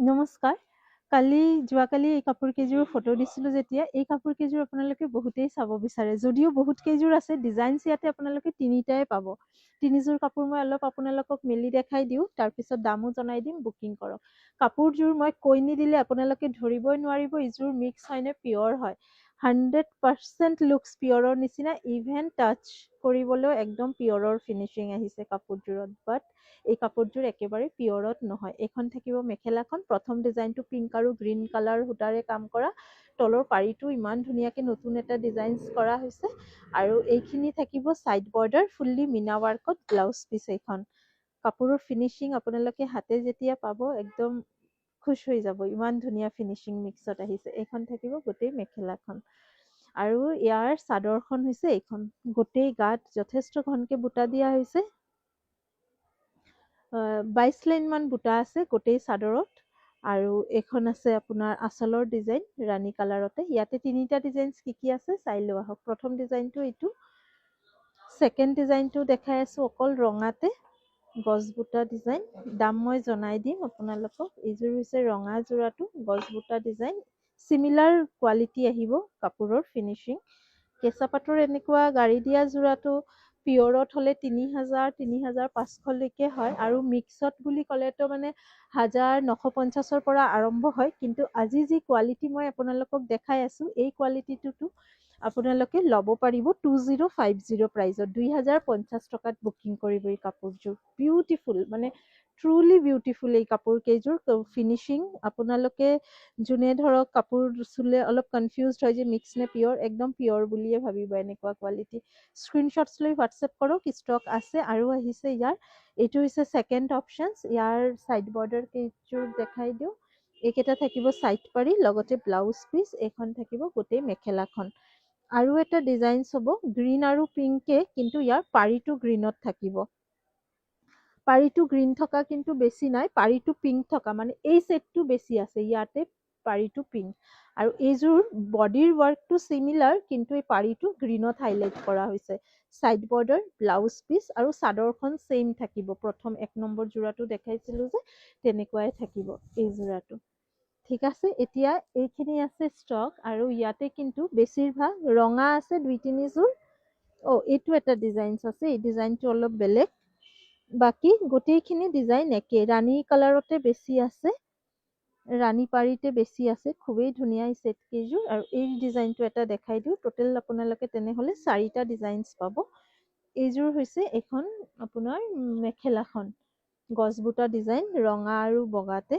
নমস্কাৰ। যোৱাকালি এই কাপোৰ কেইযোৰ ফটো দিছিলোঁ যেতিয়া, এই কাপোৰ কেইযোৰ আপোনালোকে বহুতেই চাব বিচাৰে। যদিও বহুত কেইযোৰ আছে, ডিজাইনছ ইয়াতে আপোনালোকে তিনিটাই পাব। তিনিযোৰ কাপোৰ মই অলপ আপোনালোকক মেলি দেখাই দিওঁ, তাৰপিছত দামো জনাই দিম, বুকিং কৰক। কাপোৰযোৰ মই কৈ নিদিলে আপোনালোকে ধৰিবই নোৱাৰিব এইযোৰ মিক্স হয় নে পিয়ৰ হয়। 100% লুকছ পিয়ৰৰ নিচিনা, ইভেন টাচ কৰিবলৈও একদম পিয়ৰৰ ফিনিচিং আহিছে কাপোৰযোৰত। বাট এই কাপোৰযোৰ একেবাৰে পিয়ৰত নহয়। এইখন থাকিব মেখেলাখন। প্ৰথম ডিজাইনটো পিংক আৰু গ্ৰীণ কালাৰ সূতাৰে কাম কৰা। তলৰ পাৰিটো ইমান ধুনীয়াকৈ নতুন এটা ডিজাইনছ কৰা হৈছে। আৰু এইখিনি থাকিব ছাইড বৰ্ডাৰ, ফুল্লি মিনা ৱাৰ্কত ব্লাউজ পিচ এইখন। কাপোৰৰ ফিনিচিং আপোনালোকে হাতে যেতিয়া পাব একদম খুচ হৈ যাব, ইমান ধুনীয়া ফিনিচিং মিক্সত আহিছে। এইখন থাকিব গোটেই মেখেলাখন। আৰু ইয়াৰ চাদৰখন হৈছে এইখন। গোটেই গাত যথেষ্ট ঘনকে বুটা দিয়া হৈছে। 22 লাইন মান বুটা আছে গোটেই চাদৰত। আৰু এইখন আছে আপোনাৰ আঁচলৰ ডিজাইন ৰাণী কালাৰতে। ইয়াতে তিনিটা ডিজাইনছ কি আছে চাই লোৱা আহক। প্ৰথম ডিজাইনটো এইটো, ছেকেণ্ড ডিজাইনটো দেখাই আছো অকল ৰঙাতে, গছবুটা ডিজাইন। দাম মই জনাই দিম আপোনালোকক। এইযোৰ হৈছে ৰঙা যোৰাটো, গছবুটা ডিজাইন। চিমিলাৰ কোৱালিটি আহিব কাপোৰৰ ফিনিচিং। কেঁচা পাটৰ এনেকুৱা গাড়ী দিয়া যোৰাটো পিয়ৰত হ'লে 3000, 3500লৈকে হয়। আৰু মিক্সত বুলি ক'লেতো মানে 1950ৰ পৰা আৰম্ভ হয়। কিন্তু আজি যি কোৱালিটি মই আপোনালোকক দেখাই আছো, এই কোৱালিটিটোতো আপোনালোকে ল'ব পাৰিব 2050 প্ৰাইজত। 2050 টকাত বুকিং কৰিব এই কাপোৰযোৰ। বিউটিফুল, মানে ট্ৰুলি বিউটিফুল এই কাপোৰ কেইযোৰ। ফিনিচিং আপোনালোকে যোনে ধৰক কাপোৰ চুলে অলপ কনফিউজ হয় যে মিক্স নে পিয়ৰ, একদম পিয়ৰ বুলিয়ে ভাবিব এনেকুৱা কোৱালিটি। স্ক্ৰীনশ্বটছ লৈ হোৱাটছএপ কৰক, ষ্টক আছে আৰু আহিছে ইয়াৰ। এইটো হৈছে ছেকেণ্ড অপশ্যন। ইয়াৰ ছাইড বৰ্ডাৰ কেইযোৰ দেখাই দিওঁ। এইকেইটা থাকিব ছাইড পাৰি, লগতে ব্লাউজ পিচ। এইখন থাকিব গোটেই মেখেলাখন। আৰু এটা ডিজাইন হ'ব গ্ৰীণ আৰু পিংকে, কিন্তু ইয়াৰ পাৰিটো গ্ৰীণত থাকিব। পাৰিটো গ্ৰীণ থকা কিন্তু বেছি নাই, পাৰিটো পিংক থকা, মানে এই ছেটটো বেছি আছে। ইয়াতে পাৰিটো পিংক। আৰু এইযোৰ বডিৰ ৱাৰ্কটো চিমিলাৰ, কিন্তু এই পাৰিটো গ্ৰীণত হাইলাইট কৰা হৈছে। ছাইড বৰ্ডাৰ, ব্লাউজ পিচ আৰু চাদৰখন ছেইম থাকিব। প্ৰথম 1 নম্বৰ যোৰাটো দেখাইছিলো যে, তেনেকুৱাই থাকিব এই যোৰাটো। ঠিক আছে, এতিয়া এইখিনি আছে ষ্টক। আৰু ইয়াতে কিন্তু বেছিভাগ ৰঙা আছে 2-3 যোৰ। এইটো এটা ডিজাইনছ আছে, এই ডিজাইনটো অলপ বেলেগ। বাকী গোটেইখিনি ডিজাইন একে। ৰাণী কালাৰতে বেছি আছে, ৰাণী পাৰিতে বেছি আছে। খুবেই ধুনীয়া এই ছেট কেইযোৰ। আৰু এই ডিজাইনটো এটা দেখাই দিওঁ। টোটেল আপোনালোকে তেনেহ'লে 4টা ডিজাইনছ পাব। এইযোৰ হৈছে এখন আপোনাৰ মেখেলাখন, গছবুটা ডিজাইন ৰঙা আৰু বগাতে।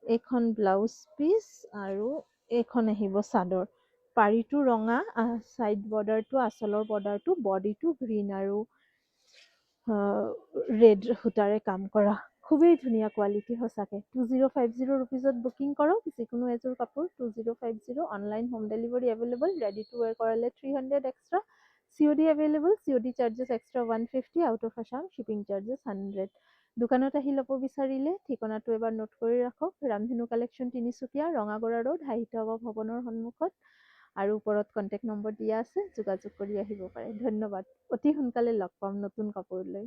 এইখন ব্লাউজ পিচ আৰু এইখন আহিব চাদৰ। পাৰিটো ৰঙা, ছাইড বৰ্ডাৰটো, আঁচলৰ বৰ্ডাৰটো, বডিটো গ্ৰীণ আৰু ৰেড সূতাৰে কাম কৰা। খুবেই ধুনীয়া কোৱালিটি সঁচাকে। 2050 ৰুপিজত বুকিং কৰক যিকোনো এযোৰ কাপোৰ। 2050। Online home delivery available. Ready to ৱেৰ কৰালে 300 extra. COD available. COD charges extra 150, out of Assam shipping charges 100। দোকানত আহি ল'ব বিচাৰিলে ঠিকনাটো এবাৰ নোট কৰি ৰাখক। ৰামধেনু কালেকশ্যন, তিনিচুকীয়া, ৰঙাগড়া ৰোড, সাহিত্য ভৱনৰ সন্মুখত। আৰু ওপৰত কণ্টেক্ট নম্বৰ দিয়া আছে, যোগাযোগ কৰি আহিব পাৰে। ধন্যবাদ। অতি সোনকালে লগ পাম নতুন কাপোৰ লৈ।